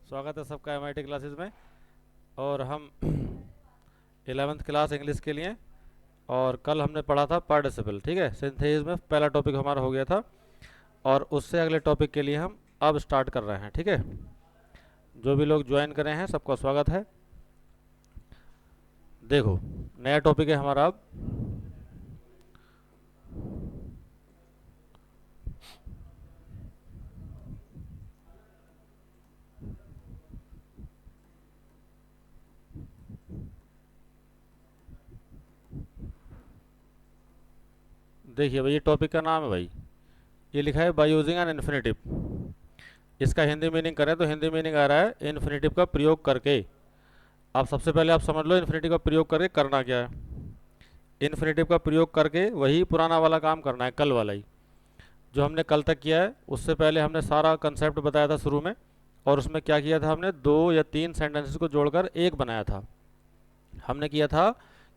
स्वागत है सबका एमआईटी क्लासेस में। और हम 11th क्लास इंग्लिश के लिए, और कल हमने पढ़ा था पार्टिसिपल। ठीक है, सिंथेसिस में पहला टॉपिक हमारा हो गया था, और उससे अगले टॉपिक के लिए हम अब स्टार्ट कर रहे हैं। ठीक है, जो भी लोग ज्वाइन करे हैं सबका स्वागत है। देखो, नया टॉपिक है हमारा अब। देखिए भाई, ये टॉपिक का नाम है भाई, ये लिखा है बाय यूजिंग एन इन्फिनेटिव। इसका हिंदी मीनिंग करें तो हिंदी मीनिंग आ रहा है इन्फिनेटिव का प्रयोग करके। आप सबसे पहले आप समझ लो इन्फिनेटिव का प्रयोग करके करना क्या है। इन्फिनेटिव का प्रयोग करके वही पुराना वाला काम करना है, कल वाला ही जो हमने कल तक किया है। उससे पहले हमने सारा कंसेप्ट बताया था शुरू में, और उसमें क्या किया था, हमने 2 या 3 सेंटेंसेस को जोड़कर एक बनाया था। हमने किया था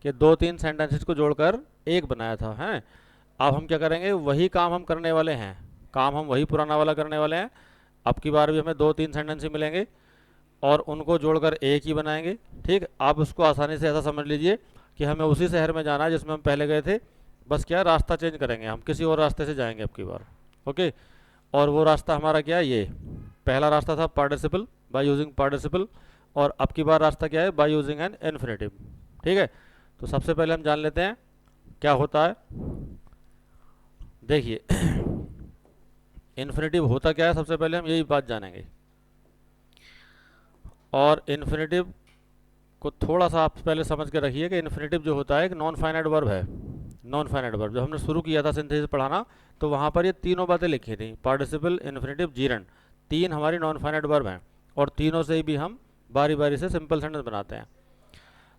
कि 2-3 सेंटेंसेस को जोड़कर एक बनाया था हैं। अब हम क्या करेंगे, वही काम हम करने वाले हैं। काम हम वही पुराना वाला करने वाले हैं। अब की बार भी हमें 2-3 सेंटेंस ही मिलेंगे और उनको जोड़कर एक ही बनाएंगे। ठीक, आप उसको आसानी से ऐसा समझ लीजिए कि हमें उसी शहर में जाना है जिसमें हम पहले गए थे, बस क्या रास्ता चेंज करेंगे, हम किसी और रास्ते से जाएंगे अब की बार। ओके, और वो रास्ता हमारा क्या है, ये पहला रास्ता था पार्टिसिपल, बाय यूजिंग पार्टिसिपल। और अब की बार रास्ता क्या है, बाय यूजिंग एन इन्फिनेटिव। ठीक है, तो सबसे पहले हम जान लेते हैं क्या होता है। देखिए इन्फिनेटिव होता क्या है, सबसे पहले हम यही बात जानेंगे। और इन्फिनेटिव को थोड़ा सा आप पहले समझ के रखिए कि इन्फिनेटिव जो होता है एक नॉन फाइनाइट वर्ब है। नॉन फाइनाइट वर्ब जब हमने शुरू किया था सिंथेसिस पढ़ाना, तो वहाँ पर ये तीनों बातें लिखी थी, पार्टिसिपल, इन्फिनेटिव, जीरंड। तीन हमारी नॉन फाइनाइट वर्ब हैं, और तीनों से ही भी हम बारी बारी से सिंपल सेंटेंस बनाते हैं।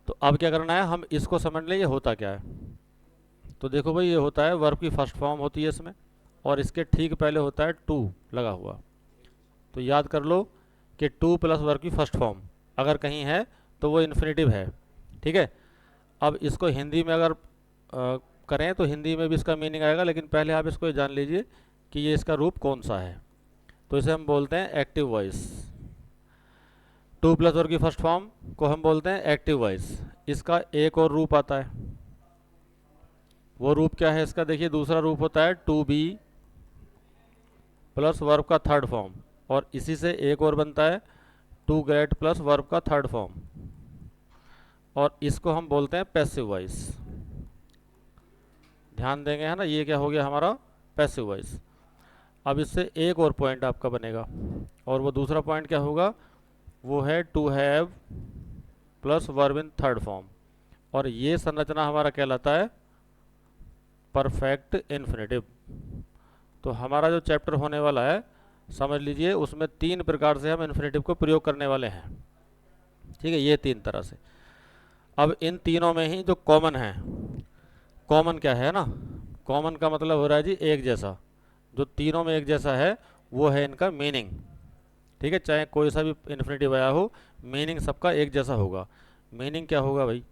तो अब क्या करना है, हम इसको समझ लें ये होता क्या है। तो देखो भाई, ये होता है वर्ब की फर्स्ट फॉर्म होती है इसमें, और इसके ठीक पहले होता है टू लगा हुआ। तो याद कर लो कि टू प्लस वर्ब की फर्स्ट फॉर्म अगर कहीं है तो वो इन्फिनेटिव है। ठीक है, अब इसको हिंदी में अगर करें तो हिंदी में भी इसका मीनिंग आएगा, लेकिन पहले आप इसको जान लीजिए कि ये इसका रूप कौन सा है। तो इसे हम बोलते हैं active voice. To plus verb की फर्स्ट फॉर्म को हम बोलते हैं एक्टिव वॉइस। इसका एक और रूप आता है, वो रूप क्या है इसका, देखिए दूसरा रूप होता है टू बी प्लस वर्ब का थर्ड फॉर्म, और इसी से एक और बनता है टू गेट प्लस वर्ब का थर्ड फॉर्म, और इसको हम बोलते हैं पैसिव वॉइस। ध्यान देंगे, है ना, ये क्या हो गया हमारा पैसिव वॉइस। अब इससे एक और पॉइंट आपका बनेगा, और वो दूसरा पॉइंट क्या होगा, वो है to have plus verb in third form, और ये संरचना हमारा कहलाता है परफेक्ट इन्फिनेटिव। तो हमारा जो चैप्टर होने वाला है, समझ लीजिए उसमें 3 प्रकार से हम इन्फिनेटिव को प्रयोग करने वाले हैं। ठीक है, ये 3 तरह से। अब इन तीनों में ही जो कॉमन है, कॉमन क्या है ना, कॉमन का मतलब हो रहा है जी एक जैसा। जो तीनों में एक जैसा है वो है इनका मीनिंग। ठीक है, चाहे कोई सा भी इन्फिनेटिव आया हो, मीनिंग सबका एक जैसा होगा। मीनिंग क्या होगा भाई,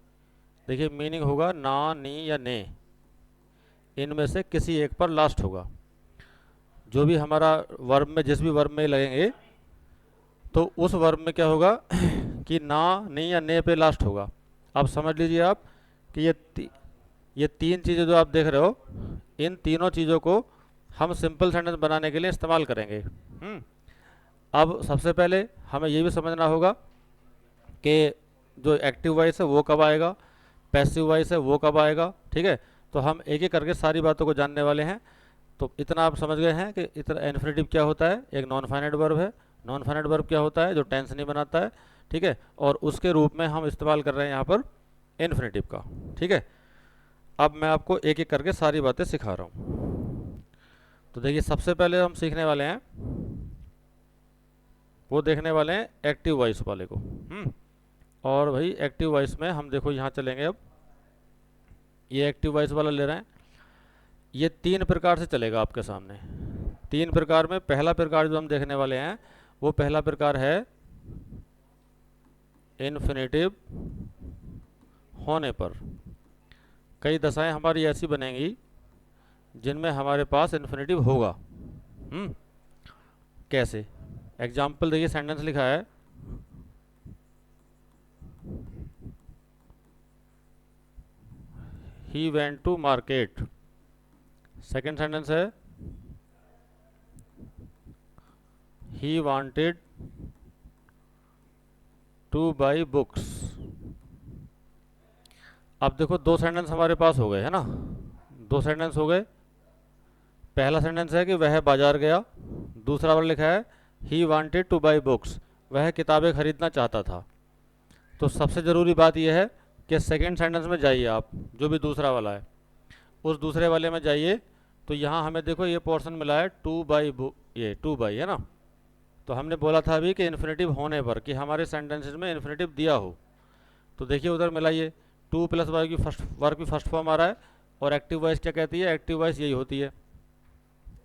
देखिए मीनिंग होगा ना, नी या ने, इनमें से किसी एक पर लास्ट होगा। जो भी हमारा वर्ब में, जिस भी वर्ब में लगेंगे, तो उस वर्ब में क्या होगा कि ना, नी या ने पे लास्ट होगा। अब समझ लीजिए आप कि ये 3 चीज़ें जो आप देख रहे हो, इन तीनों चीज़ों को हम सिंपल सेंटेंस बनाने के लिए इस्तेमाल करेंगे। अब सबसे पहले हमें ये भी समझना होगा कि जो एक्टिव वॉइस है वो कब आएगा, पैसिव वॉइस है वो कब आएगा। ठीक है, तो हम एक एक करके सारी बातों को जानने वाले हैं। तो इतना आप समझ गए हैं कि इतना इन्फिनेटिव क्या होता है, एक नॉन फाइनाइट वर्ब है। नॉन फाइनाइट वर्ब क्या होता है, जो टेंस नहीं बनाता है। ठीक है, और उसके रूप में हम इस्तेमाल कर रहे हैं यहाँ पर इन्फिनेटिव का। ठीक है, अब मैं आपको एक एक करके सारी बातें सिखा रहा हूँ। तो देखिए सबसे पहले हम सीखने वाले हैं, वो देखने वाले हैं एक्टिव वॉइस वाले को। और भाई एक्टिव वॉइस में हम देखो यहाँ चलेंगे। अब ये एक्टिव वॉइस वाला ले रहे हैं, ये 3 प्रकार से चलेगा आपके सामने। 3 प्रकार में पहला प्रकार जो हम देखने वाले हैं, वो पहला प्रकार है इन्फिनेटिव होने पर। कई दशाएं हमारी ऐसी बनेंगी जिनमें हमारे पास इन्फिनेटिव होगा। कैसे, एग्जाम्पल देखिए, सेंटेंस लिखा है he went to market. Second sentence है he wanted to buy books. अब देखो दो सेंटेंस हमारे पास हो गए है ना, दो सेंटेंस हो गए। पहला सेंटेंस है कि वह बाजार गया, दूसरा वाला लिखा है he wanted to buy books, वह किताबें खरीदना चाहता था। तो सबसे ज़रूरी बात यह है कि सेकंड सेंटेंस में जाइए आप, जो भी दूसरा वाला है उस दूसरे वाले में जाइए। तो यहाँ हमें देखो ये पोर्शन मिला है टू बाई बुक, ये टू बाई है ना। तो हमने बोला था अभी कि इन्फिनेटिव होने पर, कि हमारे सेंटेंसेज में इन्फिनेटिव दिया हो, तो देखिए उधर मिला ये टू प्लस वाई की फर्स्ट वर्ब की फर्स्ट फॉर्म आ रहा है। और एक्टिव वॉइस क्या कहती है, एक्टिव वॉइस यही होती है।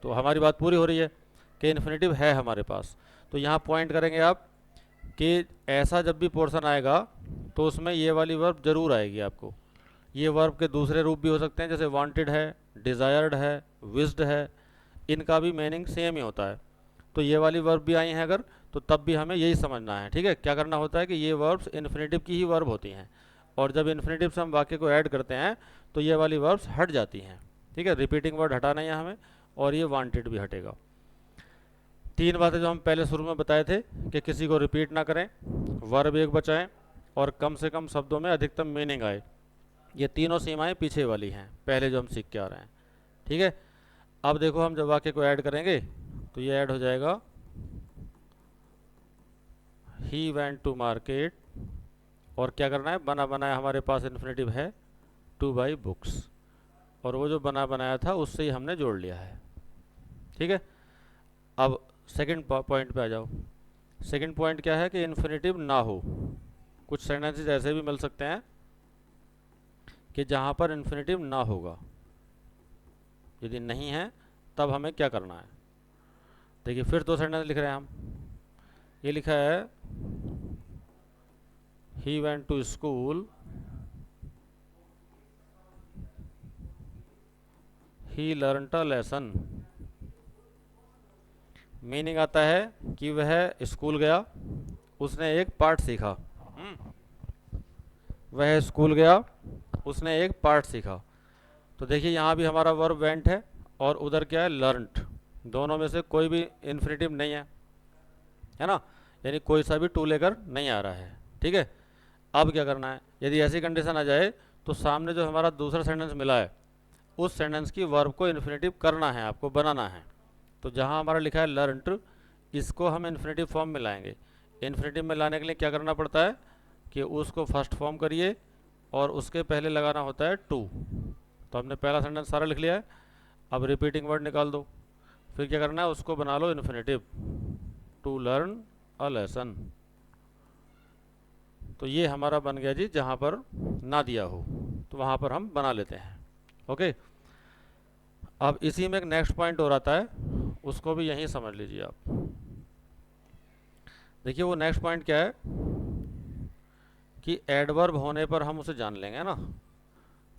तो हमारी बात पूरी हो रही है कि इन्फिनेटिव है हमारे पास। तो यहाँ पॉइंट करेंगे आप कि ऐसा जब भी पोर्शन आएगा तो उसमें ये वाली वर्ब जरूर आएगी आपको। ये वर्ब के दूसरे रूप भी हो सकते हैं, जैसे वांटेड है, डिज़ायर्ड है, विस्ड है, इनका भी मीनिंग सेम ही होता है। तो ये वाली वर्ब भी आई हैं अगर, तो तब भी हमें यही समझना है। ठीक है, क्या करना होता है कि ये वर्ब्स इन्फिनेटिव की ही वर्ब होती हैं, और जब इन्फिनेटिव से हम वाक्य को ऐड करते हैं तो ये वाली वर्ब्स हट जाती हैं। ठीक है, रिपीटिंग वर्ड हटाना है हमें, और ये वांटेड भी हटेगा। तीन बातें जो हम पहले शुरू में बताए थे कि किसी को रिपीट ना करें, वर्ब एक बचाएं, और कम से कम शब्दों में अधिकतम मीनिंग आए। ये तीनों सीमाएं पीछे वाली हैं, पहले जो हम सीख के आ रहे हैं। ठीक है, अब देखो हम जब वाक्य को ऐड करेंगे तो ये ऐड हो जाएगा ही वेंट टू मार्केट, और क्या करना है, बना बनाया हमारे पास इन्फिनेटिव है टू बाई बुक्स, और वो जो बना बनाया था उससे ही हमने जोड़ लिया है। ठीक है, अब सेकंड पॉइंट पे आ जाओ। सेकंड पॉइंट क्या है कि इन्फिनेटिव ना हो। कुछ सेंटेंसेस ऐसे भी मिल सकते हैं कि जहाँ पर इन्फिनेटिव ना होगा। यदि नहीं है तब हमें क्या करना है, देखिए फिर दो सेंटेंस लिख रहे हैं हम। ये लिखा है he went to school, he learn a lesson. Meaning आता है कि वह स्कूल गया, उसने एक पाठ सीखा। वह स्कूल गया, उसने एक पाठ सीखा। तो देखिए यहाँ भी हमारा वर्ब वेंट है, और उधर क्या है, लर्नड। दोनों में से कोई भी इन्फिनेटिव नहीं है ना, यानी कोई सा भी टू लेकर नहीं आ रहा है। ठीक है, अब क्या करना है, यदि ऐसी कंडीशन आ जाए तो सामने जो हमारा दूसरा सेंटेंस मिला है उस सेंटेंस की वर्ब को इन्फिनेटिव करना है, आपको बनाना है। तो जहाँ हमारा लिखा है लर्नड, इसको हम इन्फिनेटिव फॉर्म में लाएंगे। इन्फिनेटिव में लाने के लिए क्या करना पड़ता है कि उसको फर्स्ट फॉर्म करिए, और उसके पहले लगाना होता है टू। तो हमने पहला सेंटेंस सारा लिख लिया है, अब रिपीटिंग वर्ड निकाल दो। फिर क्या करना है, उसको बना लो infinitive, to learn a lesson. तो ये हमारा बन गया जी, जहाँ पर ना दिया हो तो वहाँ पर हम बना लेते हैं। ओके, अब इसी में एक नेक्स्ट पॉइंट और आता है, उसको भी यहीं समझ लीजिए आप। देखिए वो नेक्स्ट पॉइंट क्या है कि एडवर्ब होने पर हम उसे जान लेंगे ना।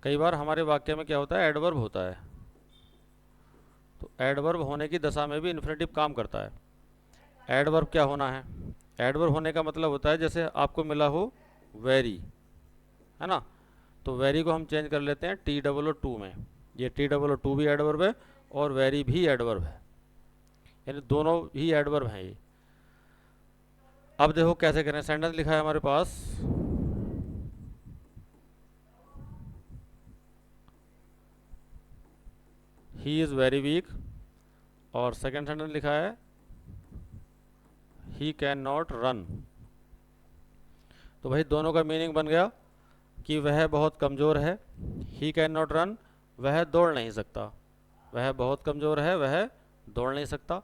कई बार हमारे वाक्य में क्या होता है, एडवर्ब होता है। तो एडवर्ब होने की दशा में भी इन्फिनेटिव काम करता है। एडवर्ब क्या होना है, एडवर्ब होने का मतलब होता है जैसे आपको मिला हो वेरी, है ना, तो वेरी को हम चेंज कर लेते हैं टी डबल ओ टू में। ये टी डबल ओ टू भी एडवर्ब है और वेरी भी एडवर्ब है, यानी दोनों ही एडवर्ब हैं ये। अब देखो कैसे करें, सेंटेंस लिखा है हमारे पास ही इज़ वेरी वीक, और सेकेंड सेंटेंस लिखा है ही कैन नॉट रन। तो भाई दोनों का मीनिंग बन गया कि वह बहुत कमज़ोर है, ही कैन नॉट रन, वह दौड़ नहीं सकता। वह बहुत कमज़ोर है, वह दौड़ नहीं सकता।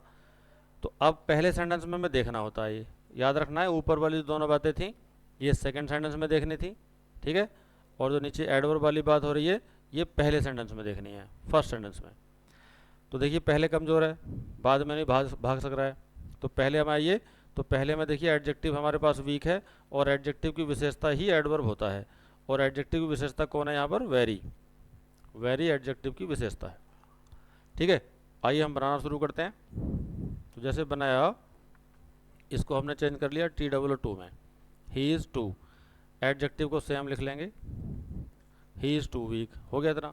तो अब पहले सेंटेंस में हमें देखना होता है, ये याद रखना है, ऊपर वाली जो दोनों बातें थी ये सेकंड सेंटेंस में देखनी थी। ठीक है, और जो नीचे एडवर्ब वाली बात हो रही है ये पहले सेंटेंस में देखनी है, फर्स्ट सेंटेंस में। तो देखिए पहले कमज़ोर है, बाद में नहीं भाग सक रहा है, तो पहले हम आइए, तो पहले में देखिए एडजेक्टिव हमारे पास वीक है, और एडजेक्टिव की विशेषता ही एडवर्ब होता है। और एडजेक्टिव की विशेषता कौन है यहाँ पर, वेरी। वेरी एडजेक्टिव की विशेषता है। ठीक है, आइए हम बनाना शुरू करते हैं। तो जैसे बनाया, इसको हमने चेंज कर लिया टी डबल ओ टू में, ही इज़ टू। एडजेक्टिव को सेम लिख लेंगे, ही इज़ टू वीक, हो गया इतना।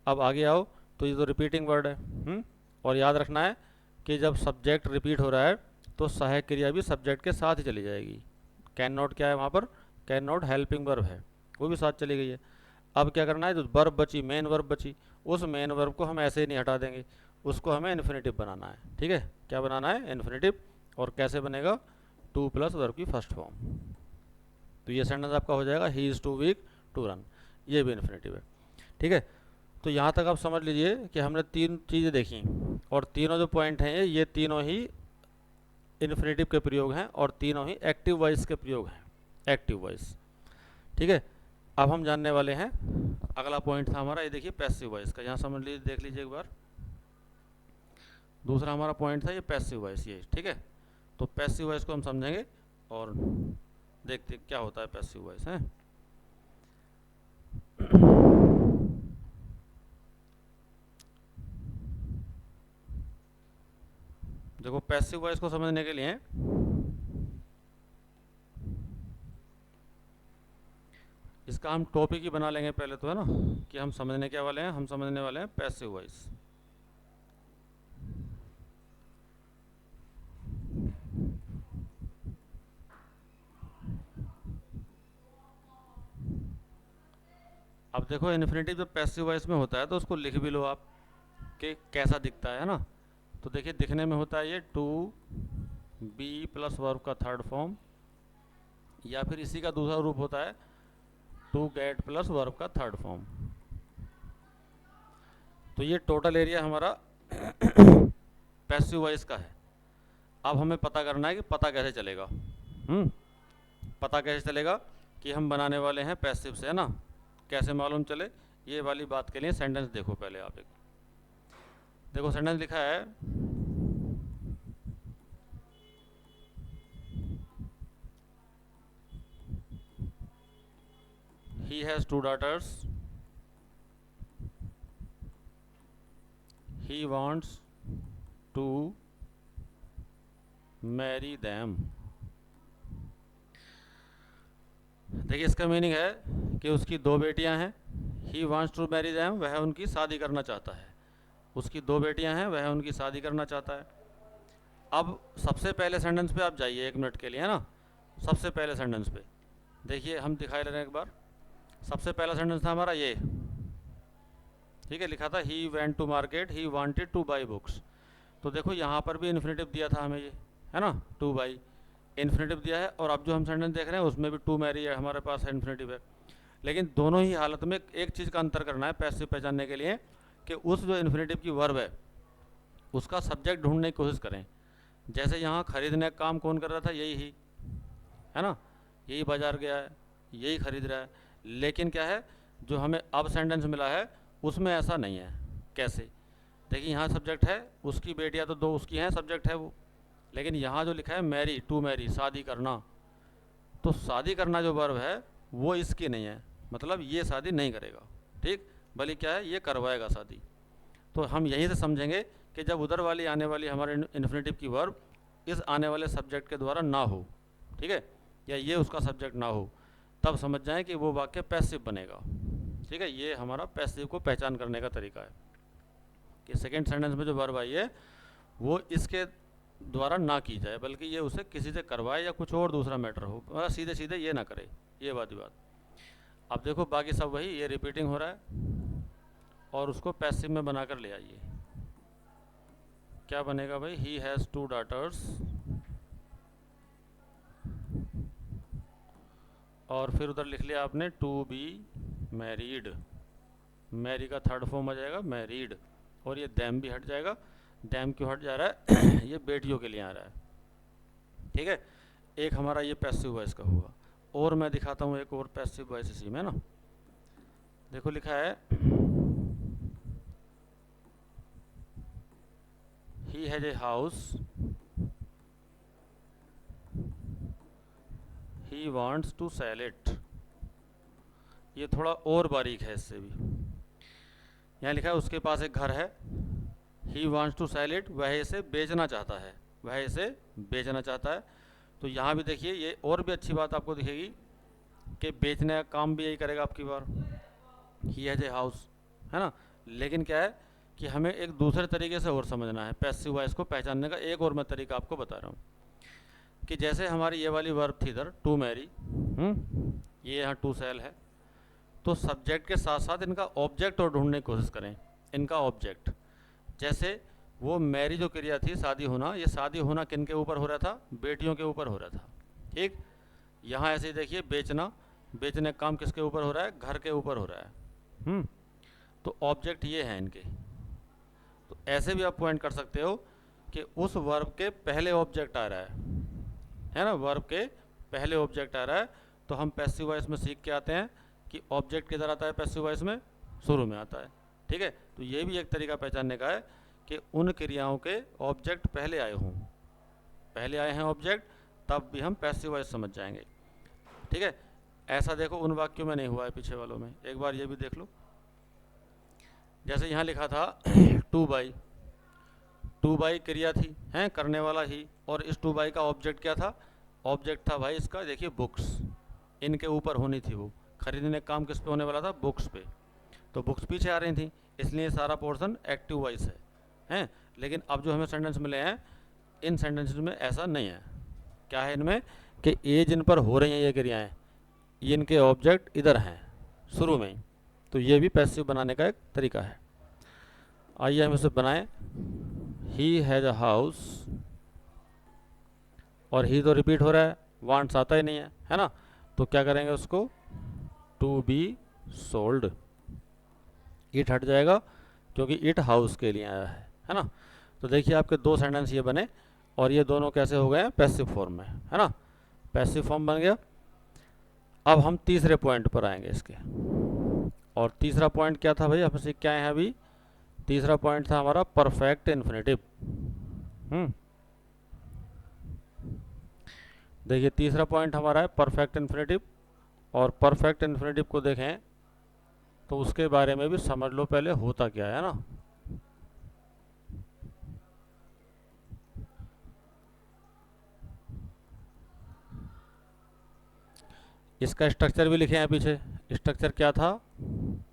अब आगे आओ, तो ये तो रिपीटिंग वर्ड है। और याद रखना है कि जब सब्जेक्ट रिपीट हो रहा है तो सहायक क्रिया भी सब्जेक्ट के साथ ही चली जाएगी। कैन नॉट क्या है वहाँ पर, कैन नॉट हेल्पिंग वर्ब है, वो भी साथ चली गई है। अब क्या करना है, जो वर्ब बची, मेन वर्ब बची, उस मेन वर्ब को हम ऐसे ही नहीं हटा देंगे, उसको हमें इन्फिनेटिव बनाना है। ठीक है, क्या बनाना है, इन्फिनेटिव। और कैसे बनेगा, टू प्लस वर्ब की फर्स्ट फॉर्म। तो ये सेंटेंस आपका हो जाएगा, he is too weak to run, ये भी इन्फिनेटिव है। ठीक है, तो यहाँ तक आप समझ लीजिए कि हमने तीन चीज़ें देखी, और तीनों जो पॉइंट हैं ये तीनों ही इन्फिनेटिव के प्रयोग हैं, और तीनों ही एक्टिव वॉइस के प्रयोग हैं, एक्टिव वॉइस। ठीक है, अब हम जानने वाले हैं, अगला पॉइंट था हमारा, ये देखिए पैसिव वॉइस का, यहाँ समझ लीजिए, देख लीजिए एक बार। दूसरा हमारा पॉइंट था ये पैसिव वॉइस, ये ठीक है। तो पैसिव वॉइस को हम समझेंगे और देखते क्या होता है पैसिव वॉइस है। देखो पैसिव वॉइस को समझने के लिए इसका हम टॉपिक ही बना लेंगे पहले तो, है ना, कि हम समझने क्या वाले हैं, हम समझने वाले हैं पैसिव वॉइस। अब देखो इन्फिनेटिव जब पैसिव वॉइस में होता है तो उसको लिख भी लो आप कि कैसा दिखता है ना। तो देखिए दिखने में होता है ये टू बी प्लस वर्ब का थर्ड फॉर्म, या फिर इसी का दूसरा रूप होता है टू गेट प्लस वर्ब का थर्ड फॉर्म। तो ये टोटल एरिया हमारा पैसिव वॉइस का है। अब हमें पता करना है कि पता कैसे चलेगा। पता कैसे चलेगा कि हम बनाने वाले हैं पैसिव से, है ना। कैसे मालूम चले, ये वाली बात के लिए सेंटेंस देखो पहले आप। एक देखो सेंटेंस लिखा है, he has two daughters, he wants to marry them। देखिए इसका मीनिंग है कि उसकी दो बेटियां हैं, he wants to marry them, वह उनकी शादी करना चाहता है। उसकी दो बेटियां हैं, वह उनकी शादी करना चाहता है। अब सबसे पहले सेंटेंस पे आप जाइए 1 मिनट के लिए, है ना। सबसे पहले सेंटेंस पे देखिए, हम दिखाई ले रहे हैं एक बार। सबसे पहला सेंटेंस था हमारा ये, ठीक है, लिखा था he went to market, he wanted to buy books. तो देखो यहाँ पर भी इन्फिनेटिव दिया था हमें ये, है ना, टू बाई इन्फिनेटिव दिया है। और अब जो हम सेंटेंस देख रहे हैं उसमें भी टू मैरी है हमारे पास है, इन्फिनेटिव है। लेकिन दोनों ही हालत में एक चीज़ का अंतर करना है पैसिव पहचानने के लिए, कि उस जो इन्फिनेटिव की वर्ब है उसका सब्जेक्ट ढूंढने की कोशिश करें। जैसे यहाँ खरीदने का काम कौन कर रहा था, यही, है ना, यही बाजार गया है, यही खरीद रहा है। लेकिन क्या है, जो हमें अब सेंटेंस मिला है उसमें ऐसा नहीं है। कैसे, देखिए यहाँ सब्जेक्ट है, उसकी बेटियाँ तो दो उसकी हैं, सब्जेक्ट है वो। लेकिन यहाँ जो लिखा है मैरी, टू मैरी, शादी करना, तो शादी करना जो वर्ब है वो इसकी नहीं है, मतलब ये शादी नहीं करेगा, ठीक, भले क्या है, ये करवाएगा शादी। तो हम यहीं से समझेंगे कि जब उधर वाली आने वाली हमारे इन्फिनेटिव की वर्ब इस आने वाले सब्जेक्ट के द्वारा ना हो, ठीक है, या ये उसका सब्जेक्ट ना हो, तब समझ जाएं कि वो वाक्य पैसिव बनेगा। ठीक है, ये हमारा पैसिव को पहचान करने का तरीका है कि सेकेंड सेंटेंस में जो वर्ब आई है वो इसके द्वारा ना की जाए, बल्कि ये उसे किसी से करवाए या कुछ और दूसरा मैटर हो, मतलब सीधे सीधे ये ना करे, ये वाली बात। अब देखो बाकी सब वही, ये रिपीटिंग हो रहा है और उसको पैसिव में बनाकर ले आइए। क्या बनेगा भाई, ही हैज़ टू डॉटर्स, और फिर उधर लिख लिया आपने टू बी मैरीड, मैरी का थर्ड फॉर्म आ जाएगा मैरीड, और ये दैम भी हट जाएगा। दैम क्यों हट जा रहा है ये बेटियों के लिए आ रहा है, ठीक है। एक हमारा ये पैसिव वॉइस का हुआ, और मैं दिखाता हूँ एक और पैसिव वॉइस इसी में ना। देखो लिखा है he has a house, he wants to sell it. ये थोड़ा और बारीक है इससे भी। यहाँ लिखा है उसके पास एक घर है, he wants to sell it, वह इसे बेचना चाहता है, वह इसे बेचना चाहता है। तो यहाँ भी देखिए ये और भी अच्छी बात आपको दिखेगी कि बेचने का काम भी यही करेगा आपकी बार, ही हैज ए हाउस, है ना। लेकिन क्या है कि हमें एक दूसरे तरीके से और समझना है पैसिव वॉइस को पहचानने का। एक और मैं तरीका आपको बता रहा हूँ कि जैसे हमारी ये वाली वर्ब थी इधर टू मैरी, ये यहाँ टू सेल है, तो सब्जेक्ट के साथ साथ इनका ऑब्जेक्ट और ढूंढने की कोशिश करें। इनका ऑब्जेक्ट, जैसे वो मैरी जो क्रिया थी शादी होना, ये शादी होना किन के ऊपर हो रहा था, बेटियों के ऊपर हो रहा था, ठीक। यहाँ ऐसे ही देखिए बेचना, बेचने का काम किसके ऊपर हो रहा है, घर के ऊपर हो रहा है। तो ऑब्जेक्ट ये हैं इनके। तो ऐसे भी आप पॉइंट कर सकते हो कि उस वर्ब के पहले ऑब्जेक्ट आ रहा है ना, वर्ब के पहले ऑब्जेक्ट आ रहा है। तो हम पैसिव वॉइस में सीख के आते हैं कि ऑब्जेक्ट किधर आता है पैसिव वॉइस में, शुरू में आता है, ठीक है। तो ये भी एक तरीका पहचानने का है कि उन क्रियाओं के ऑब्जेक्ट पहले आए हों, पहले आए हैं ऑब्जेक्ट, तब भी हम पैसिव वॉइस समझ जाएंगे, ठीक है। ऐसा देखो उन वाक्यों में नहीं हुआ है, पीछे वालों में, एक बार ये भी देख लो। जैसे यहाँ लिखा था टू बाई क्रिया थी, हैं, करने वाला ही, और इस टू बाई का ऑब्जेक्ट क्या था, ऑब्जेक्ट था भाई इसका, देखिए बुक्स, इनके ऊपर होनी थी वो, खरीदने का काम किस पे होने वाला था, बुक्स पे। तो बुक्स पीछे आ रही थी, इसलिए सारा पोर्शन एक्टिव वॉइस है, हैं। लेकिन अब जो हमें सेंटेंस मिले हैं, इन सेंटेंसेस में ऐसा नहीं है। क्या है इनमें कि ये जिन पर हो रही हैं ये क्रियाएँ, ये इनके ऑब्जेक्ट इधर हैं शुरू में ही। तो ये भी पैसिव बनाने का एक तरीका है। आइए हम इसे बनाएं। ही हैज़ अ हाउस, और ही तो रिपीट हो रहा है, वांट्स आता ही नहीं है ना। तो क्या करेंगे उसको, टू बी सोल्ड, इट हट जाएगा क्योंकि इट हाउस के लिए आया है ना। तो देखिए आपके दो सेंटेंस ये बने, और ये दोनों कैसे हो गए हैं, पैसिव फॉर्म में, है ना, पैसिव फॉर्म बन गया। अब हम तीसरे पॉइंट पर आएंगे इसके, और तीसरा पॉइंट क्या था भाई, हम सीख क्या है अभी, तीसरा पॉइंट था हमारा परफेक्ट इन्फिनेटिव। देखिए तीसरा पॉइंट हमारा है परफेक्ट इन्फिनेटिव, और परफेक्ट इन्फिनेटिव को देखें तो उसके बारे में भी समझ लो पहले होता क्या है ना। इसका स्ट्रक्चर भी लिखे हैं पीछे। स्ट्रक्चर क्या था,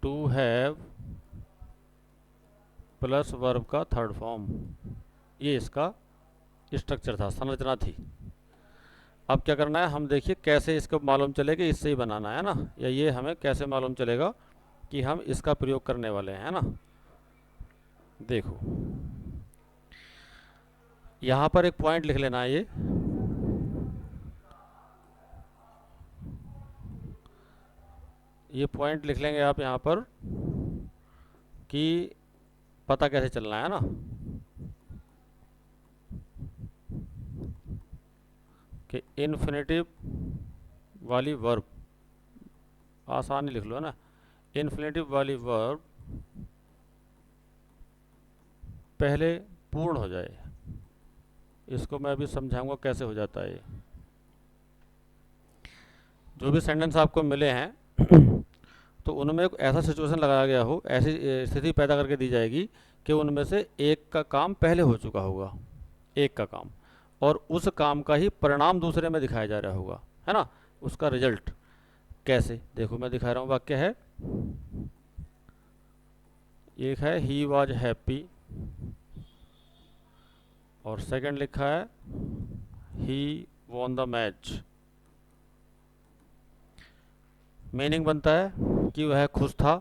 टू हैव प्लस वर्ब का थर्ड फॉर्म, ये इसका स्ट्रक्चर था, संरचना थी। अब क्या करना है, हम देखिए कैसे इसको मालूम चले कि इससे ही बनाना है ना, या ये हमें कैसे मालूम चलेगा कि हम इसका प्रयोग करने वाले हैं ना। देखो यहाँ पर एक पॉइंट लिख लेना है, ये पॉइंट लिख लेंगे आप यहाँ पर कि पता कैसे चलना है ना। कि इन्फिनेटिव वाली वर्ब, आसान ही लिख लो ना, इन्फिनेटिव वाली वर्ब पहले पूर्ण हो जाए। इसको मैं अभी समझाऊंगा कैसे हो जाता है ये। जो भी सेंटेंस आपको मिले हैं तो उनमें एक ऐसा सिचुएशन लगाया गया हो, ऐसी स्थिति पैदा करके दी जाएगी कि उनमें से एक का काम पहले हो चुका होगा, एक का काम, और उस काम का ही परिणाम दूसरे में दिखाया जा रहा होगा, है ना, उसका रिजल्ट। कैसे, देखो मैं दिखा रहा हूँ। वाक्य है, एक है ही वॉज हैप्पी, और सेकंड लिखा है he won the match. Meaning बनता है कि वह खुश था,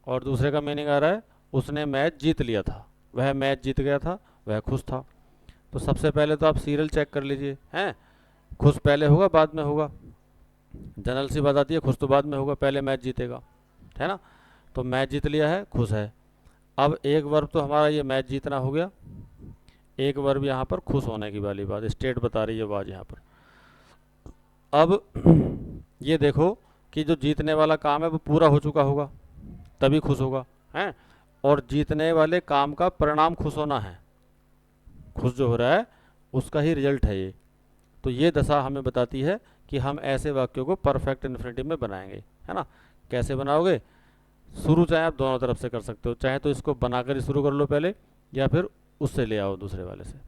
और दूसरे का मीनिंग आ रहा है उसने मैच जीत लिया था, वह मैच जीत गया था, वह खुश था। तो सबसे पहले तो आप सीरियल चेक कर लीजिए, हैं, खुश पहले होगा बाद में होगा, जनरल सी बात आती है, खुश तो बाद में होगा, पहले मैच जीतेगा, है ना। तो मैच जीत लिया है, खुश है। अब एक वर्ब तो हमारा ये मैच जीतना हो गया, एक वर्ब यहाँ पर खुश होने की वाली बात स्टेट बता रही है बात यहाँ पर। अब ये देखो कि जो जीतने वाला काम है वो पूरा हो चुका होगा तभी खुश होगा, हैं, और जीतने वाले काम का परिणाम खुश होना है, खुश जो हो रहा है उसका ही रिजल्ट है ये। तो ये दशा हमें बताती है कि हम ऐसे वाक्यों को परफेक्ट इन्फिनेटिव में बनाएंगे, है ना। कैसे बनाओगे, शुरू चाहे आप दोनों तरफ से कर सकते हो, चाहे तो इसको बनाकर ही शुरू कर लो पहले, या फिर उससे ले आओ दूसरे वाले से।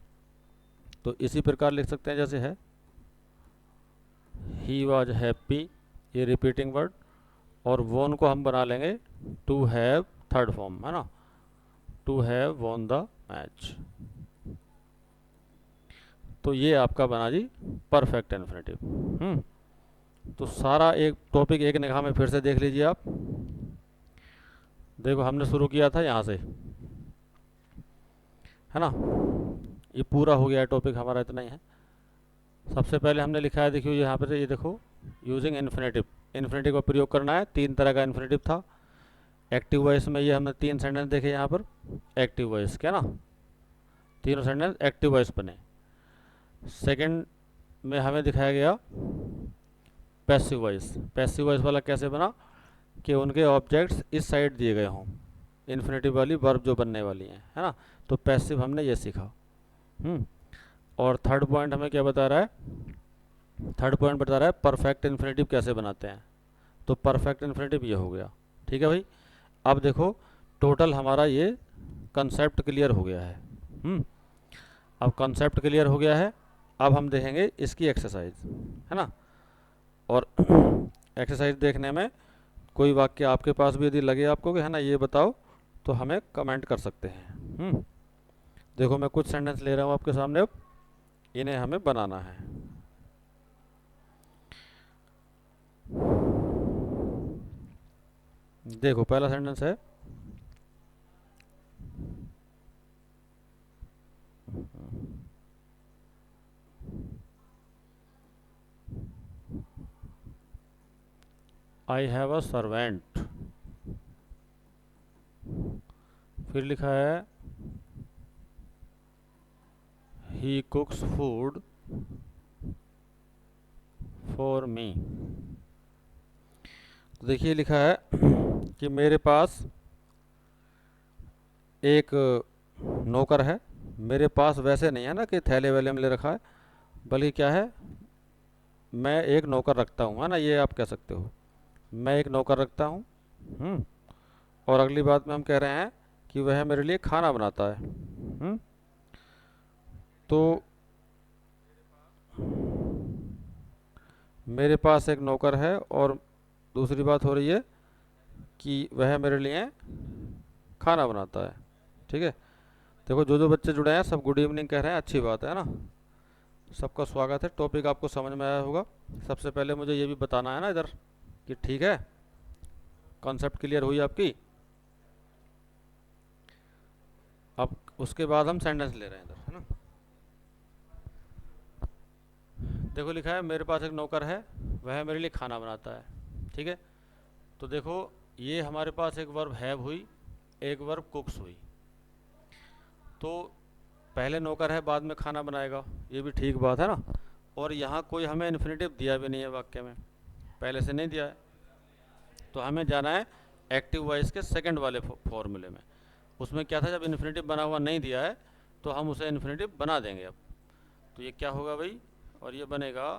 तो इसी प्रकार लिख सकते हैं जैसे है, ही वॉज हैप्पी, ये रिपीटिंग वर्ड, और वोन को हम बना लेंगे टू हैव थर्ड फॉर्म है ना, to have won the match. तो ये आपका बना जी परफेक्ट इन्फिनेटिव। तो सारा एक टॉपिक एक निगाह में फिर से देख लीजिए आप। देखो हमने शुरू किया था यहाँ से, है ना, ये पूरा हो गया टॉपिक हमारा, इतना ही है। सबसे पहले हमने लिखा है, देखिए यहाँ पर, ये देखो यूजिंग इन्फिनेटिव, इन्फिनेटिव का प्रयोग करना है। तीन तरह का इन्फिनेटिव था। एक्टिव वॉइस में ये हमने तीन सेंटेंस देखे यहाँ पर, एक्टिव वॉइस, क्या ना, तीनों सेंटेंस एक्टिव वॉइस बने। सेकंड में हमें दिखाया गया पैसिव वॉइस। पैसिव वॉइस वाला कैसे बना कि उनके ऑब्जेक्ट्स इस साइड दिए गए हों, इन्फिनेटिव वाली वर्ब जो बनने वाली हैं, है ना। तो पैसिव हमने ये सीखा। और थर्ड पॉइंट हमें क्या बता रहा है, थर्ड पॉइंट बता रहा है परफेक्ट इन्फिनेटिव कैसे बनाते हैं। तो परफेक्ट इन्फिनेटिव ये हो गया, ठीक है भाई। अब देखो टोटल हमारा ये कंसेप्ट क्लियर हो गया है। अब कंसेप्ट क्लियर हो गया है, अब हम देखेंगे इसकी एक्सरसाइज, है ना। और एक्सरसाइज देखने में कोई वाक्य आपके पास भी यदि लगे आपको कि है ना ये बताओ, तो हमें कमेंट कर सकते हैं। देखो मैं कुछ सेंटेंस ले रहा हूँ आपके सामने, अब इन्हें हमें बनाना है। देखो पहला सेंटेंस है, आई हैव अ सर्वेंट। फिर लिखा है ही कुक्स फूड फॉर मी। तो देखिए लिखा है कि मेरे पास एक नौकर है। मेरे पास वैसे नहीं है ना कि थैले वैले में ले रखा है, बल्कि क्या है, मैं एक नौकर रखता हूँ, है ना, ये आप कह सकते हो, मैं एक नौकर रखता हूँ। और अगली बात में हम कह रहे हैं कि वह मेरे लिए खाना बनाता है। तो मेरे पास एक नौकर है, और दूसरी बात हो रही है कि वह मेरे लिए खाना बनाता है, ठीक है। देखो जो जो बच्चे जुड़े हैं सब गुड इवनिंग कह रहे हैं, अच्छी बात है ना, सबका स्वागत है। टॉपिक आपको समझ में आया होगा। सबसे पहले मुझे ये भी बताना है ना इधर कि ठीक है, कॉन्सेप्ट क्लियर हुई आपकी। अब उसके बाद हम सेंटेंस ले रहे हैं इधर, है ना। देखो लिखा है मेरे पास एक नौकर है, वह मेरे लिए खाना बनाता है, ठीक है। तो देखो ये हमारे पास एक वर्ब हैव हुई, एक वर्ब कुक्स हुई। तो पहले नौकर है, बाद में खाना बनाएगा, ये भी ठीक बात है ना। और यहाँ कोई हमें इन्फिनेटिव दिया भी नहीं है वाक्य में, पहले से नहीं दिया है। तो हमें जाना है एक्टिव वॉइस के सेकंड वाले फॉर्मूले में। उसमें क्या था, जब इन्फिनेटिव बना हुआ नहीं दिया है तो हम उसे इन्फिनेटिव बना देंगे अब। तो ये क्या होगा भाई, और ये बनेगा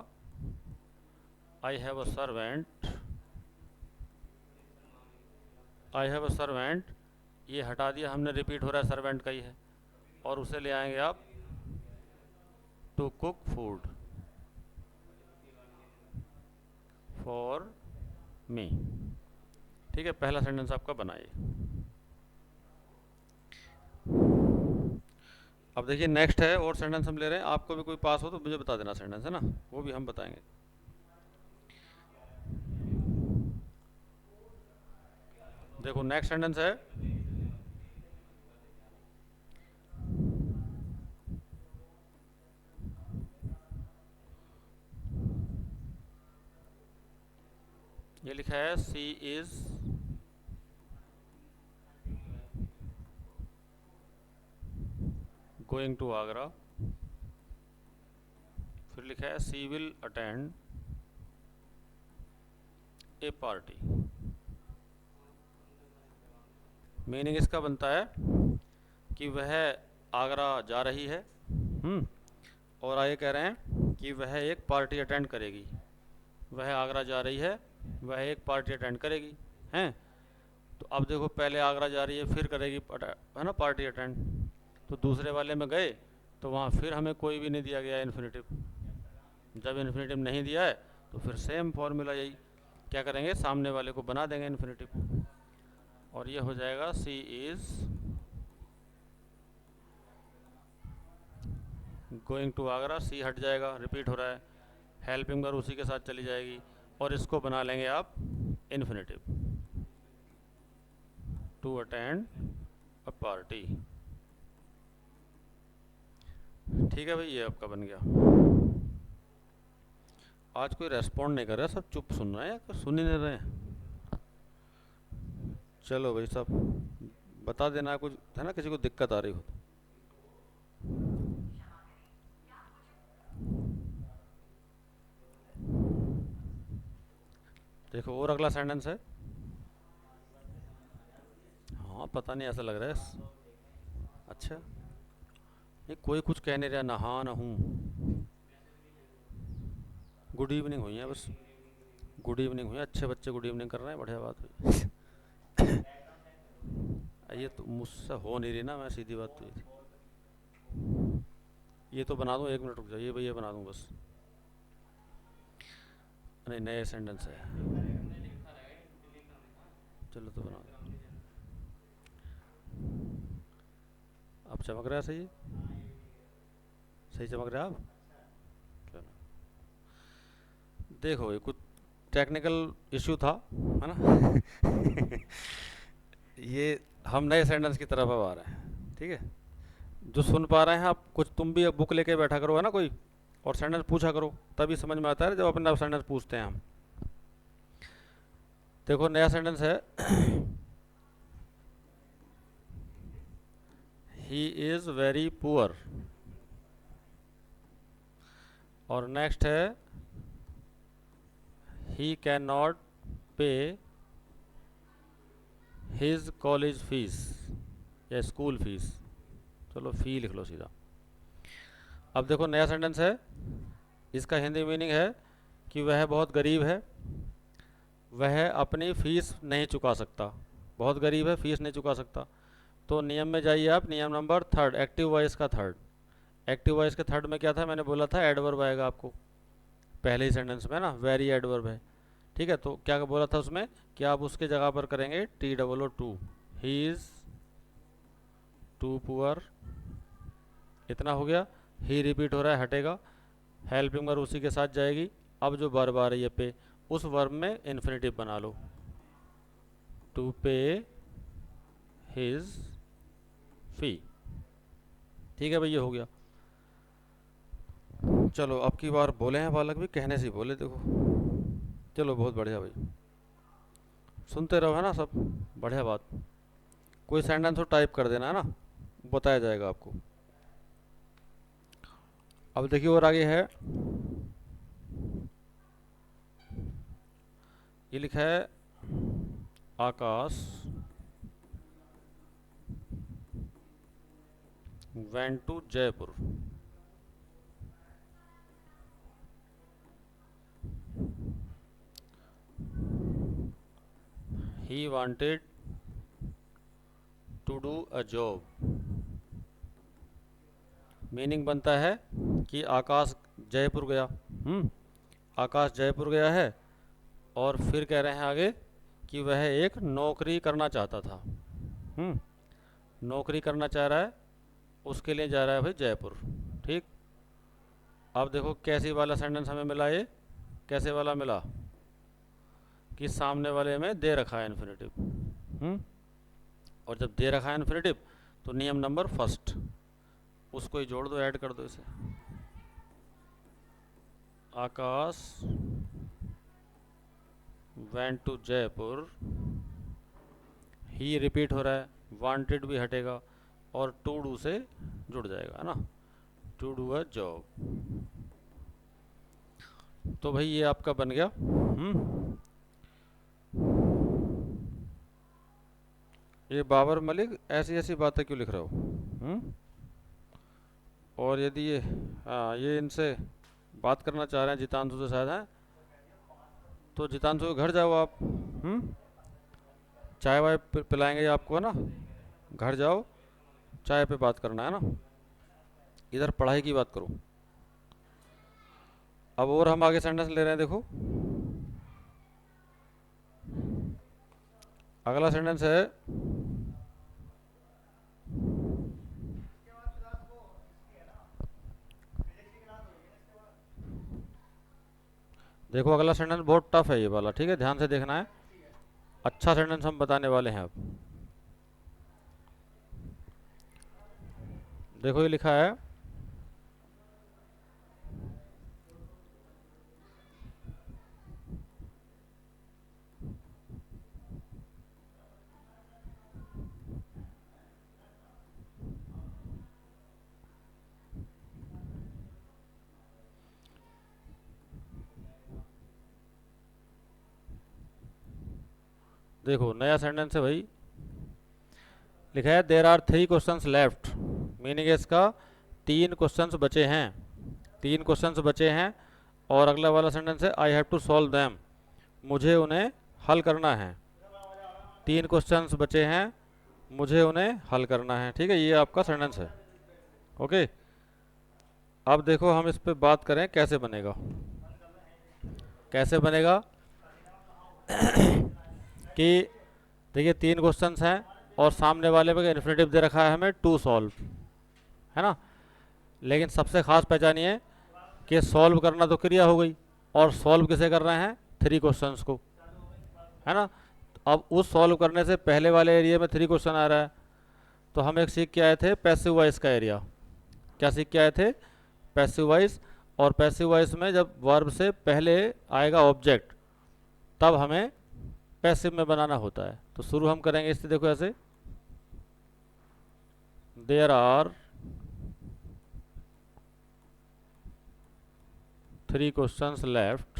I have a servant. I have a servant, ये हटा दिया हमने, रिपीट हो रहा है सर्वेंट का ही है, और उसे ले आएंगे आप to cook food for me, ठीक है। पहला सेंटेंस आपका बनाइए। अब देखिए नेक्स्ट है, और सेंटेंस हम ले रहे हैं। आपको भी कोई पास हो तो मुझे बता देना सेंटेंस, है ना, वो भी हम बताएंगे। देखो नेक्स्ट सेंटेंस है, ये लिखा है she is going to Agra. फिर लिखा है she will attend a party. Meaning इसका बनता है कि वह आगरा जा रही है, और आगे कह रहे हैं कि वह एक पार्टी अटेंड करेगी। वह आगरा जा रही है, वह एक पार्टी अटेंड करेगी, हैं। तो अब देखो पहले आगरा जा रही है, फिर करेगी, है ना, पार्टी अटेंड। तो दूसरे वाले में गए तो वहाँ फिर हमें कोई भी नहीं दिया गया इन्फिनेटिव। जब इन्फिनेटिव नहीं दिया है तो फिर सेम फॉर्मूला, यही क्या करेंगे, सामने वाले को बना देंगे इन्फिनेटिव। और ये हो जाएगा सी इज़ गोइंग टू आगरा, सी हट जाएगा, रिपीट हो रहा है, हेल्पिंग वर्ब उसी के साथ चली जाएगी, और इसको बना लेंगे आप infinitive, to attend a party. ठीक है भाई, ये आपका बन गया। आज कोई रेस्पॉन्ड नहीं कर रहा, सब चुप सुन रहे हैं या सुन ही नहीं रहे हैं। चलो भाई, सब बता देना कुछ है ना, किसी को दिक्कत आ रही हो। देखो और अगला सेंटेंस है। हाँ पता नहीं, ऐसा लग रहा है। अच्छा, ये कोई कुछ कह नहीं रहा, ना हाँ ना हूँ। गुड इवनिंग हुई है बस, गुड इवनिंग हुई है, अच्छे बच्चे गुड इवनिंग कर रहे हैं, बढ़िया बात हुई। ये तो मुझसे हो नहीं रही ना, मैं सीधी बात तो ये तो बना दूँ, 1 मिनट रुक जाइए भैया, बना दूँ बस। नहीं, नए सेंटेंस है, चलो तो बना दो। अब चमक रहा है सही, सही चमक रहा है आप। चलो देखो, ये कुछ टेक्निकल इश्यू था, है ना। ये हम नए सेंटेंस की तरफ अब आ रहे हैं, ठीक है। जो सुन पा रहे हैं आप, कुछ तुम भी बुक लेके बैठा करो, है ना कोई, और सेंटेंस पूछा करो, तभी समझ में आता है जब अपने आप सेंटेंस पूछते हैं हम। देखो नया सेंटेंस है, ही इज़ वेरी पुअर। और नेक्स्ट है, ही कैन नॉट पे हिज कॉलेज फीस या स्कूल फीस, चलो फी लिख लो सीधा। अब देखो नया सेंटेंस है, इसका हिंदी मीनिंग है कि वह बहुत गरीब है, वह अपनी फ़ीस नहीं चुका सकता, बहुत गरीब है, फीस नहीं चुका सकता। तो नियम में जाइए आप, नियम नंबर 3, एक्टिव वॉइस का 3। एक्टिव वॉइस के 3 में क्या था, मैंने बोला था एडवर्ब आएगा आपको पहले ही सेंटेंस में ना, वेरी एडवर्ब है, ठीक है। तो क्या बोला था उसमें कि आप उसके जगह पर करेंगे TOO, he is too poor, इतना हो गया। ही रिपीट हो रहा है, हटेगा, हेल्पिंग वर्ब उसी के साथ जाएगी। अब जो वर्ब आ रही है पे, उस वर्ब में इन्फिनेटिव बना लो, टू पे हिज फी। ठीक है भाई, ये हो गया। चलो अब की बार बोले हैं बालक भी, कहने से ही बोले देखो। चलो बहुत बढ़िया भाई, सुनते रहो, है ना सब, बढ़िया बात। कोई सेंटेंस हो टाइप कर देना, है ना, बताया जाएगा आपको। अब देखिए और आगे है, ये लिखा है आकाश went to Jaipur. He wanted to do a job। Meaning बनता है कि आकाश जयपुर गया। आकाश जयपुर गया है, और फिर कह रहे हैं आगे कि वह एक नौकरी करना चाहता था। नौकरी करना चाह रहा है, उसके लिए जा रहा है भाई जयपुर। ठीक, अब देखो कैसी वाला सेंटेंस हमें मिला, ये कैसे वाला मिला कि सामने वाले में दे रखा है इन्फिनेटिव। और जब दे रखा है इन्फिनेटिव, तो नियम नंबर 1 उसको ही जोड़ दो, ऐड कर दो इसे। आकाश went to Jaipur, he repeat हो रहा है, वांटेड भी हटेगा, और टू डू से जुड़ जाएगा, है ना, टू डू अ जॉब। तो भाई ये आपका बन गया। ये बाबर मलिक ऐसी ऐसी बातें क्यों लिख रहे हो? और यदि ये, हाँ, ये इनसे बात करना चाह रहे हैं जितांशु से शायद, हैं, तो जितांशु के घर जाओ आप। चाय वाय पिलाएंगे आपको, है ना, घर जाओ, चाय पे बात करना है ना, इधर पढ़ाई की बात करो। अब और हम आगे सेंटेंस ले रहे हैं, देखो अगला सेंटेंस है, देखो अगला सेंटेंस बहुत टफ है ये वाला, ठीक है, ध्यान से देखना है। अच्छा सेंटेंस हम बताने वाले हैं अब। देखो ये लिखा है, देखो नया सेंटेंस है भाई, लिखा है there are 3 questions left, meaning है इसका 3 क्वेश्चंस बचे हैं, 3 क्वेश्चंस बचे हैं। और अगला वाला सेंटेंस है I have to solve them, मुझे उन्हें हल करना है। 3 क्वेश्चंस बचे हैं, मुझे उन्हें हल करना है, ठीक है, ये आपका सेंटेंस है। ओके, अब देखो हम इस पे बात करें कैसे बनेगा। कैसे बनेगा कि देखिए 3 क्वेश्चंस हैं और सामने वाले पे इन्फिनेटिव दे रखा है हमें टू सॉल्व, है ना। लेकिन सबसे खास पहचान ये है कि सॉल्व करना तो क्रिया हो गई, और सॉल्व किसे कर रहे हैं, 3 क्वेश्चंस को, है ना। अब उस सॉल्व करने से पहले वाले एरिया में 3 क्वेश्चन आ रहा है, तो हम एक सीख के आए थे पैसिव वॉइस का एरिया। क्या सीख के आए थे, पैसिव वॉइस। और पैसिव वॉइस में जब वर्ब से पहले आएगा ऑब्जेक्ट, तब हमें पैसिव में बनाना होता है। तो शुरू हम करेंगे इससे, देखो ऐसे, देयर आर 3 क्वेश्चंस लेफ्ट।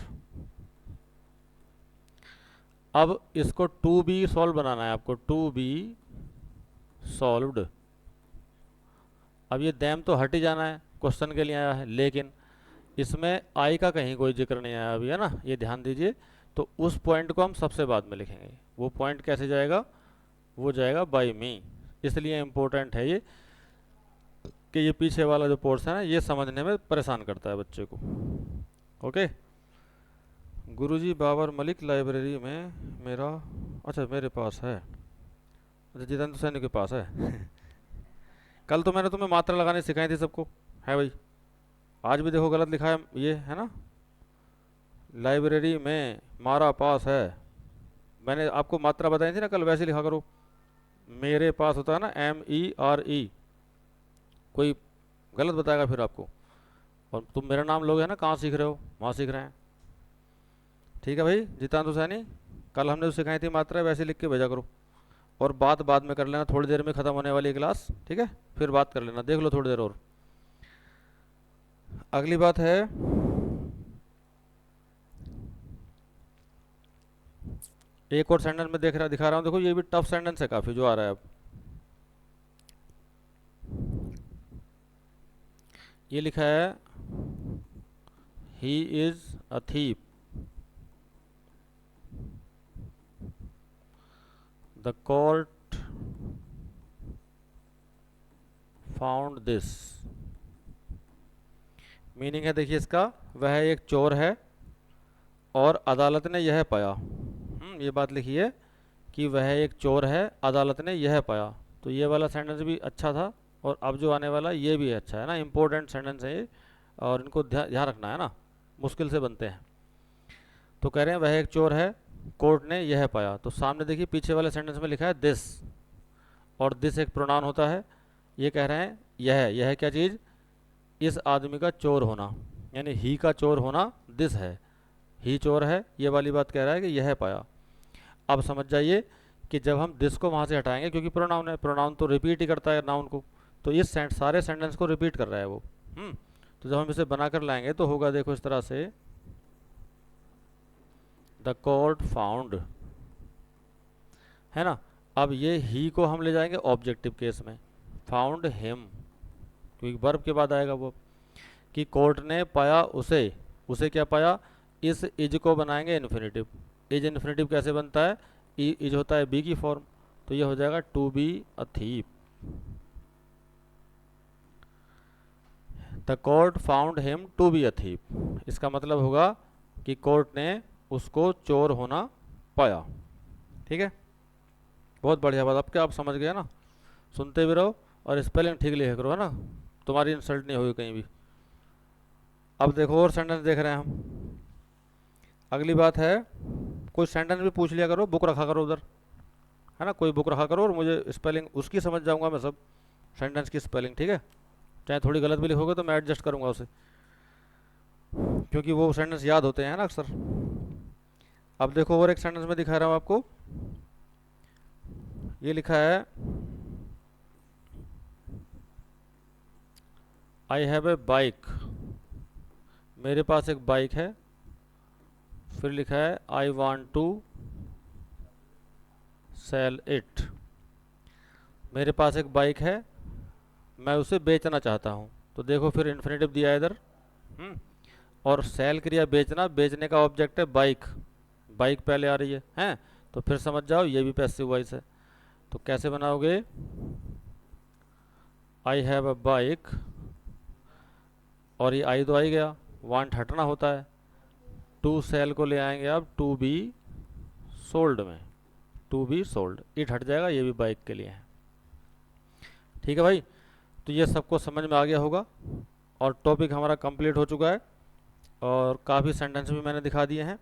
अब इसको टू बी सॉल्व बनाना है आपको, टू बी सॉल्व्ड। अब ये दैम तो हट ही जाना है, क्वेश्चन के लिए आया है, लेकिन इसमें आई का कहीं कोई जिक्र नहीं आया अभी, है ना, ये ध्यान दीजिए। तो उस पॉइंट को हम सबसे बाद में लिखेंगे। वो पॉइंट कैसे जाएगा, वो जाएगा बाय मी। इसलिए इम्पोर्टेंट है ये कि ये पीछे वाला जो पोर्शन है ये समझने में परेशान करता है बच्चे को। ओके, गुरुजी बाबर मलिक लाइब्रेरी में मेरा, अच्छा मेरे पास है, अच्छा जितेंद्र सैनी के पास है। कल तो मैंने तुम्हें मात्रा लगानी सिखाई थी सबको, है भाई। आज भी देखो गलत लिखा है ये, है ना, लाइब्रेरी में मारा पास है। मैंने आपको मात्रा बताई थी ना कल, वैसे लिखा करो। मेरे पास होता है ना MERE, कोई गलत बताएगा फिर आपको। और तुम मेरा नाम लोगे, है ना, कहाँ सीख रहे हो, वहाँ सीख रहे हैं। ठीक है भाई जितेंद्र सैनी, कल हमने जो सिखाई थी मात्रा वैसे लिख के भेजा करो। और बात बाद में कर लेना, थोड़ी देर में ख़त्म होने वाली क्लास, ठीक है, फिर बात कर लेना, देख लो थोड़ी देर और। अगली बात है, एक और सेंटेंस में दिखा रहा हूँ, देखो ये भी टफ सेंटेंस है काफ़ी जो आ रहा है अब। ये लिखा है he is a thief, the court found this. Meaning है देखिए इसका, वह एक चोर है और अदालत ने यह पाया। ये बात लिखी है कि वह एक चोर है, अदालत ने यह पाया। तो ये वाला सेंटेंस भी अच्छा था, और अब जो आने वाला ये भी अच्छा है ना, इंपॉर्टेंट सेंटेंस है ये, और इनको ध्यान रखना है ना, मुश्किल से बनते हैं। तो कह रहे हैं वह एक चोर है, कोर्ट ने यह पाया। तो सामने देखिए पीछे वाले सेंटेंस में लिखा है दिस, और दिस एक प्रोनाउन होता है। ये कह रहे हैं यह क्या चीज़, इस आदमी का चोर होना, यानी ही का चोर होना दिस है, ही चोर है, ये वाली बात कह रहा है कि यह पाया। अब समझ जाइए कि जब हम दिस को वहाँ से हटाएंगे, क्योंकि प्रोनाउन है, प्रोनाउन तो रिपीट ही करता है नाउन को, तो इस सारे सेंटेंस को रिपीट कर रहा है वो। तो जब हम इसे बना कर लाएंगे तो होगा देखो इस तरह से, द कोर्ट फाउंड, है ना। अब ये ही को हम ले जाएंगे ऑब्जेक्टिव केस में, फाउंड हिम, क्योंकि वर्ब के बाद आएगा वो, कि कोर्ट ने पाया उसे। उसे क्या पाया, इस इज को बनाएंगे इन्फिनेटिव। इज इन्फिनेटिव कैसे बनता है, इज होता है बी की फॉर्म, तो ये हो जाएगा to be a thief. The court found him to be a thief, इसका मतलब होगा कि कोर्ट ने उसको चोर होना पाया। ठीक है, बहुत बढ़िया बात, अब क्या आप समझ गए ना। सुनते भी रहो और स्पेलिंग ठीक लिखा करो, है ना, तुम्हारी इंसल्ट नहीं होगी कहीं भी। अब देखो और सेंटेंस देख रहे हैं हम। अगली बात है, कोई सेंटेंस भी पूछ लिया करो, बुक रखा करो उधर, है ना, कोई बुक रखा करो और मुझे स्पेलिंग उसकी समझ जाऊंगा मैं सब, सेंटेंस की स्पेलिंग, ठीक है। चाहे थोड़ी गलत भी लिखोगे तो मैं एडजस्ट करूंगा उसे, क्योंकि वो सेंटेंस याद होते हैं ना अक्सर। अब देखो और एक सेंटेंस में दिखा रहा हूँ आपको। ये लिखा है, आई हैव ए बाइक, मेरे पास एक बाइक है। फिर लिखा है I want to sell it, मेरे पास एक बाइक है, मैं उसे बेचना चाहता हूँ। तो देखो फिर इन्फिनेटिव दिया है इधर। और सेल क्रिया बेचना, बेचने का ऑब्जेक्ट है बाइक, बाइक पहले आ रही है, हैं। तो फिर समझ जाओ ये भी पैसिव वॉइस है। तो कैसे बनाओगे, आई हैव अ बाइक, और ये आई तो आई गया, वांट हटना होता है, टू सेल को ले आएंगे आप टू बी सोल्ड में, टू बी सोल्ड, इट हट जाएगा, ये भी बाइक के लिए है। ठीक है भाई, तो ये सबको समझ में आ गया होगा और टॉपिक हमारा कंप्लीट हो चुका है और काफ़ी सेंटेंस भी मैंने दिखा दिए हैं।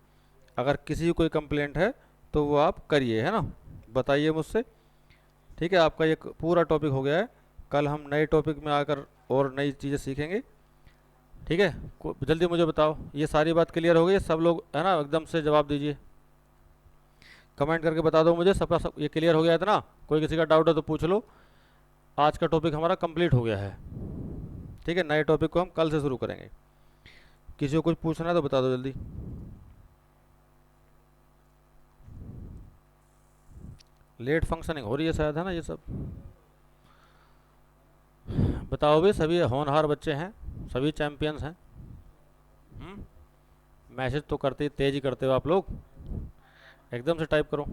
अगर किसी की कोई कंप्लेंट है तो वो आप करिए, है ना, बताइए मुझसे। ठीक है, आपका ये पूरा टॉपिक हो गया है। कल हम नए टॉपिक में आकर और नई चीज़ें सीखेंगे। ठीक है, जल्दी मुझे बताओ, ये सारी बात क्लियर हो गई सब लोग, है ना, एकदम से जवाब दीजिए, कमेंट करके बता दो मुझे सबका सब ये क्लियर हो गया है इतना। कोई किसी का डाउट है तो पूछ लो। आज का टॉपिक हमारा कंप्लीट हो गया है। ठीक है, नए टॉपिक को हम कल से शुरू करेंगे। किसी को कुछ पूछना है तो बता दो जल्दी। लेट फंक्शनिंग हो रही है शायद, है ना, ये सब बताओ भी। सभी होनहार बच्चे हैं, सभी चैंपियंस हैं। मैसेज तो करते तेज ही करते हो आप लोग, एकदम से टाइप करो।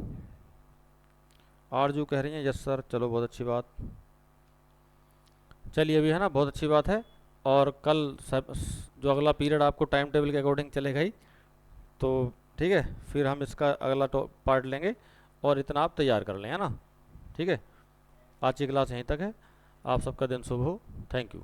आरजू कह रही हैं यस सर, चलो बहुत अच्छी बात। चलिए अभी, है ना, बहुत अच्छी बात है। और कल सब जो अगला पीरियड आपको टाइम टेबल के अकॉर्डिंग चलेगा ही, तो ठीक है, फिर हम इसका अगला पार्ट लेंगे और इतना आप तैयार कर लें, है ना। ठीक है, आज की क्लास यहीं तक है। आप सबका दिन शुभ हो। Thank you.